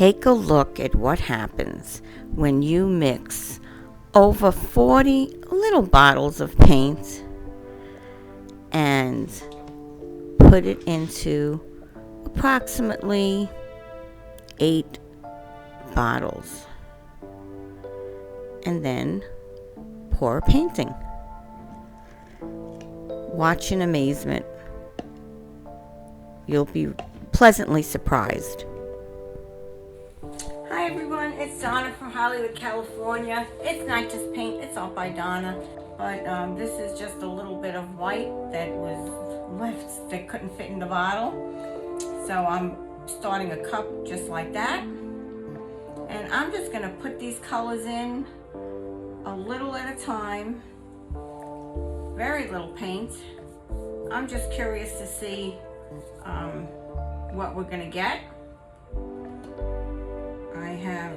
take a look at what happens when you mix over 40 little bottles of paint and put it into approximately 8 bottles, and then pour a painting. Watch in amazement. You'll be pleasantly surprised. Hi everyone, it's Donna from Hollywood, California. It's not just paint, it's all by Donna. But this is just a little bit of white that was left that couldn't fit in the bottle. So I'm starting a cup just like that. And I'm just going to put these colors in a little at a time. Very little paint. I'm just curious to see what we're going to get.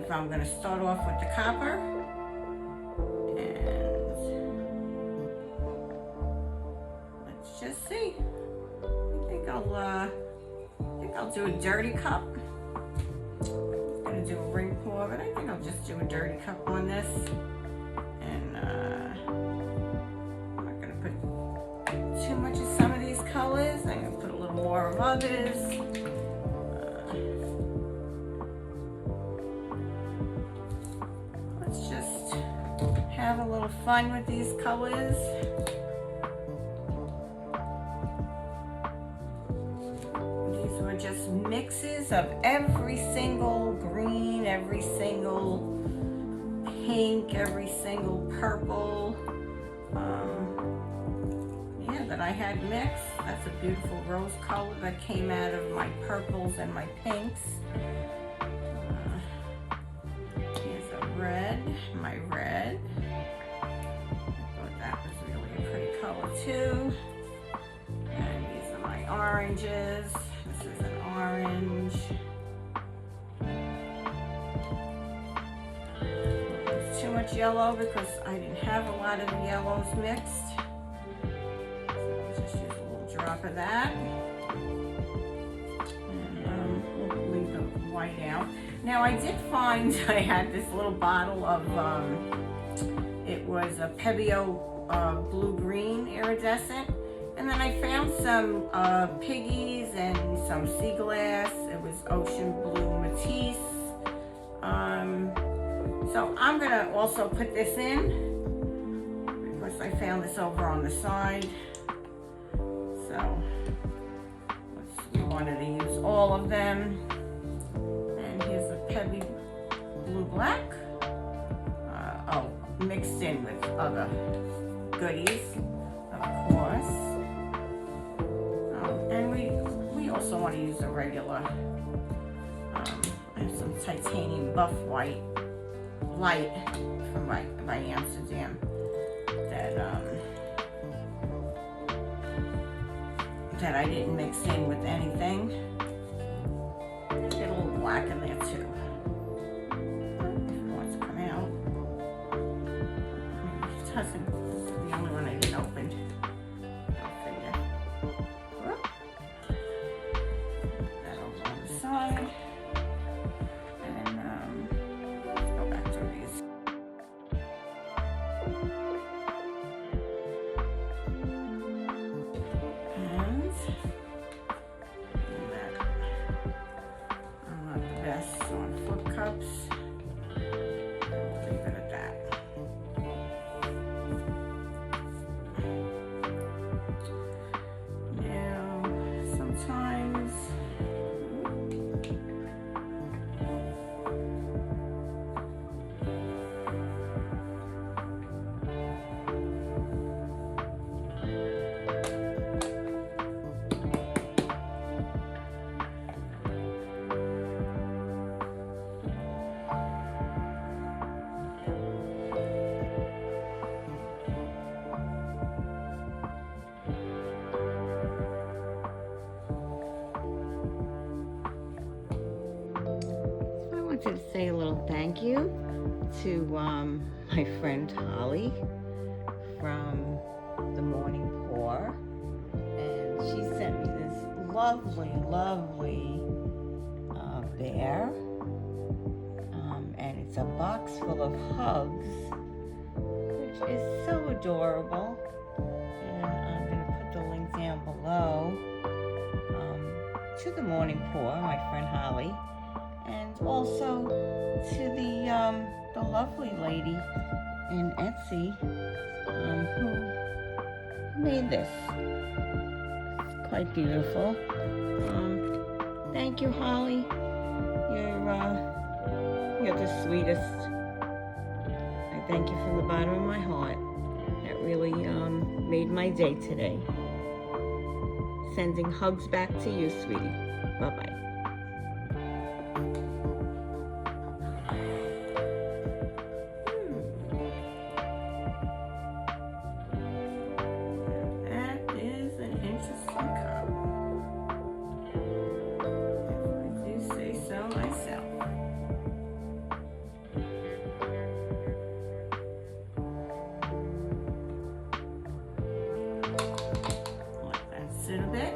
I'm going to start off with the copper. And let's just see. I think I'll do a dirty cup. I'm going to do a ring pour, but I think I'll just do a dirty cup on this. And I'm not going to put too much of some of these colors. I'm going to put a little more of others. Let's just have a little fun with these colors. These were just mixes of every single green, every single pink, every single purple. That I had mixed. That's a beautiful rose color that came out of my purples and my pinks. Here's a red, my red. I thought that was really a pretty color too. And these are my oranges. This is an orange. There's too much yellow because I didn't have a lot of yellows mixed. Drop of that, and we'll leave the white out. Now I did find I had this little bottle of it was a Pebeo blue-green iridescent, and then I found some piggies and some sea glass. It was ocean blue Matisse. So I'm gonna also put this in because I found this over on the side. So we wanted to use all of them. And here's the Pebby Blue Black. Mixed in with other goodies, of course. And we also want to use a regular, I have some titanium buff white light from by Amsterdam that I didn't mix in with anything. Get a little black in there too. If it wants to come out. Maybe it doesn't. This is the only one I didn't open. I'll figure. Whoop. Put that over on the side. And let's go back to these. Cups. Leave it at that. Now, sometimes wanted to say a little thank you to my friend Holly from The Morning Pour, and she sent me this lovely bear, It's a box full of hugs, which is so adorable. And I'm going to put the link down below to the Morning Pour, my friend Holly, and also to the lovely lady in Etsy who made this. It's quite beautiful. Thank you, Holly. You're the sweetest. I thank you from the bottom of my heart. That really made my day today. Sending hugs back to you, sweetie. Bye-bye. That is an interesting cup. If I do say so myself. Let that sit a bit.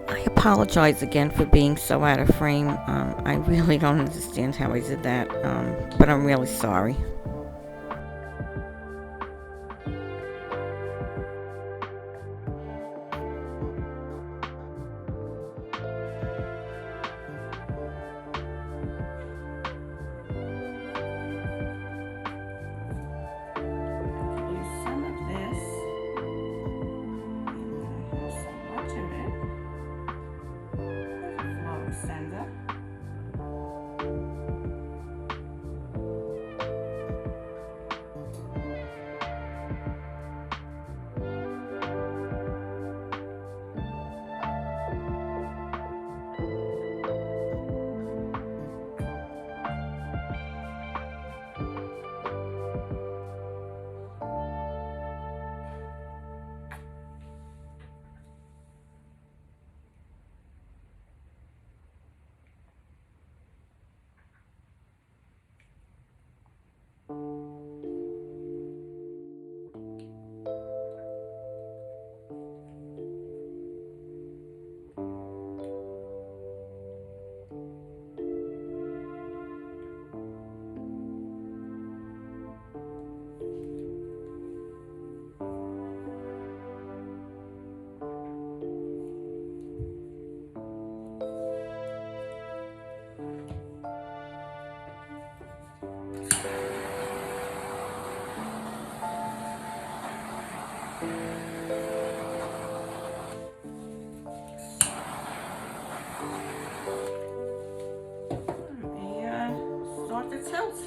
I apologize again for being so out of frame. I really don't understand how I did that, but I'm really sorry. Use some of this. So much of it. Sender. Start the tilt.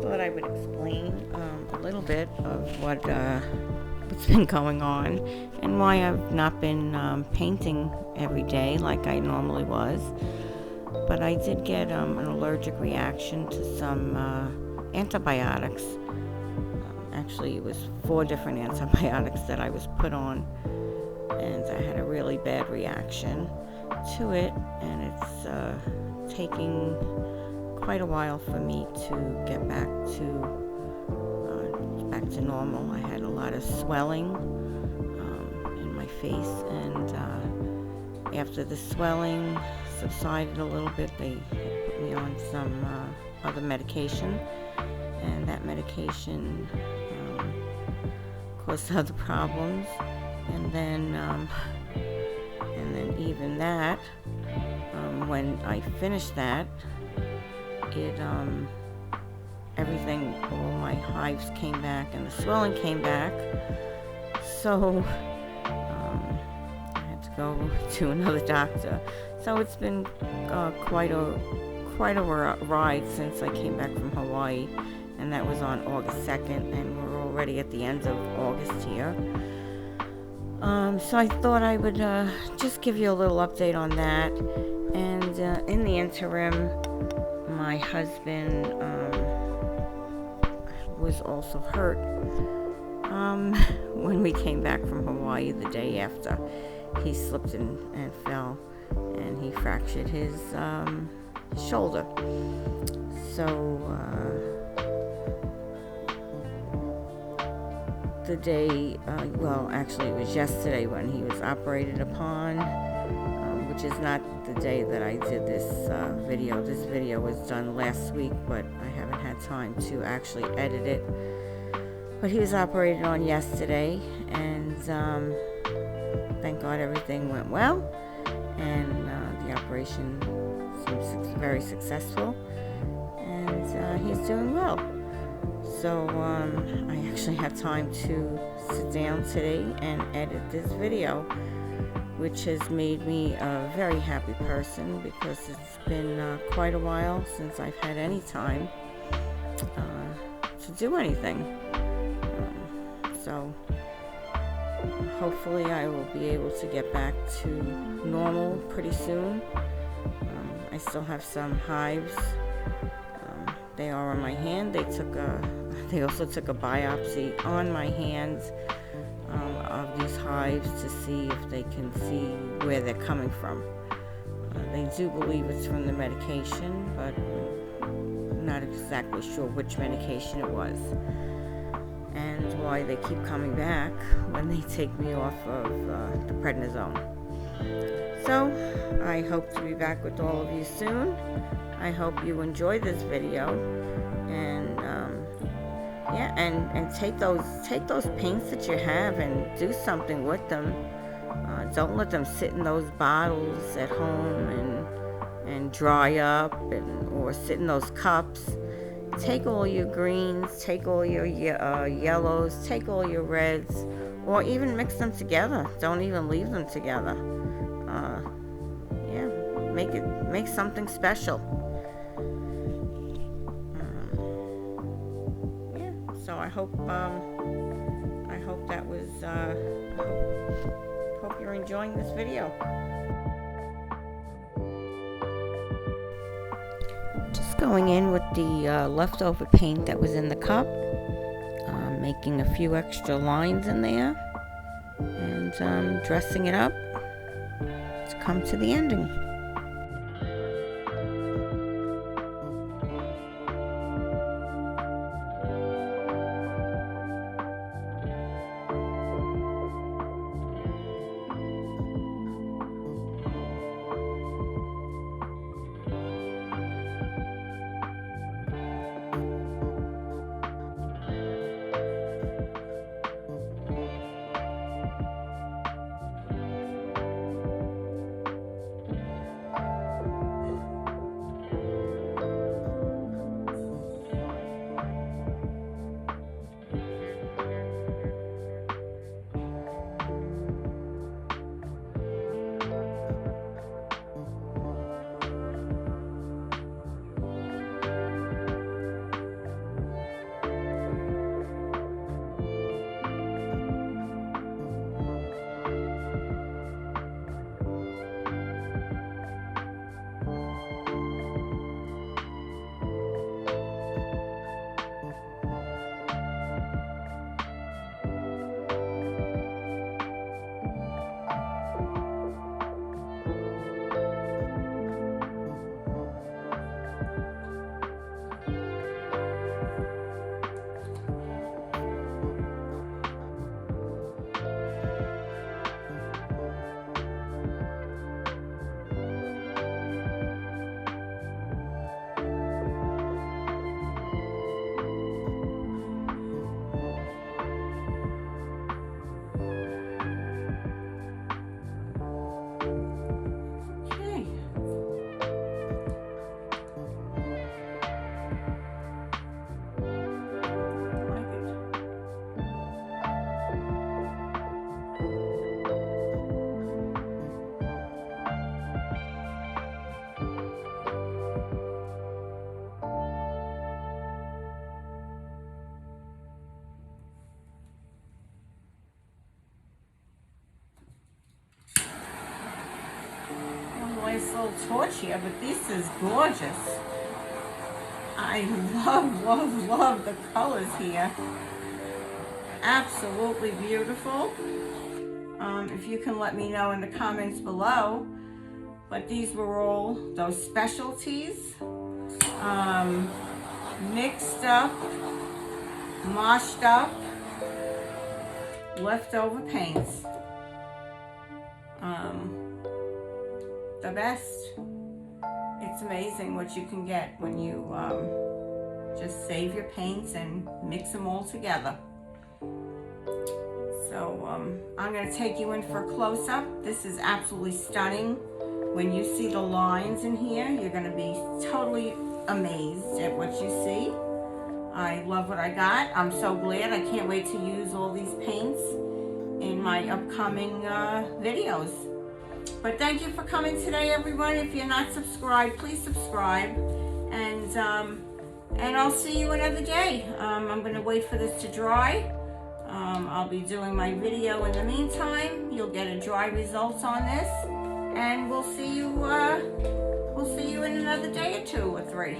Thought I would explain a little bit of what's been going on and why I've not been painting every day like I normally was. But I did get an allergic reaction to some antibiotics. Actually, it was 4 different antibiotics that I was put on, and I had a really bad reaction to it, and it's taking quite a while for me to get back to normal. I had a lot of swelling in my face, and after the swelling subsided a little bit, they put me on some other medication, and that medication caused other problems, and then even that when I finished that, it everything, all my hives came back and the swelling came back. So I had to go to another doctor. So it's been quite a ride since I came back from Hawaii, and that was on August 2nd, and we're already at the end of August here. So I thought I would just give you a little update on that. And in the interim, my husband was also hurt when we came back from Hawaii the day after. He slipped and fell, and he fractured his shoulder. So the day, well, actually it was yesterday when he was operated upon, which is not the day that I did this video. This video was done last week, but I haven't had time to actually edit it. But he was operated on yesterday, and thank God everything went well, and the operation seems very successful, and he's doing well. So I actually have time to sit down today and edit this video, which has made me a very happy person, because it's been quite a while since I've had any time to do anything. So hopefully I will be able to get back to normal pretty soon. I still have some hives. They are on my hand. They also took a biopsy on my hands of these hives to see if they can see where they're coming from. They do believe it's from the medication, but I'm not exactly sure which medication it was, and why they keep coming back when they take me off of the prednisone. So I hope to be back with all of you soon. I hope you enjoy this video, and yeah, and take those paints that you have and do something with them. Don't let them sit in those bottles at home and dry up, or sit in those cups. Take all your greens, take all your yellows, take all your reds, or even mix them together. Don't even leave them together. Yeah, make something special. Yeah, so I hope that was. Hope you're enjoying this video. Just going in with the leftover paint that was in the cup, making a few extra lines in there, and dressing it up to come to the ending. nice little torch here, but this is gorgeous. I love, love, love the colors here. Absolutely beautiful. If you can let me know in the comments below. But these were all those specialties, mixed up, moshed up, leftover paints. The best. It's amazing what you can get when you just save your paints and mix them all together. So I'm going to take you in for a close-up. This is absolutely stunning. When you see the lines in here, you're going to be totally amazed at what you see. I love what I got. I'm so glad. I can't wait to use all these paints in my upcoming videos. But thank you for coming today, everyone. If you're not subscribed, please subscribe. And I'll see you another day. I'm going to wait for this to dry. I'll be doing my video in the meantime. You'll get a dry results on this. And we'll see you in another day or 2 or 3.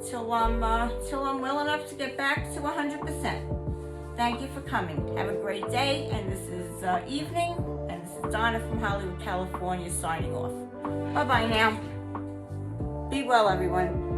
Till I'm well enough to get back to 100%. Thank you for coming. Have a great day. And this is evening. And this is Donna from Hollywood, California, signing off. Bye-bye now. Be well, everyone.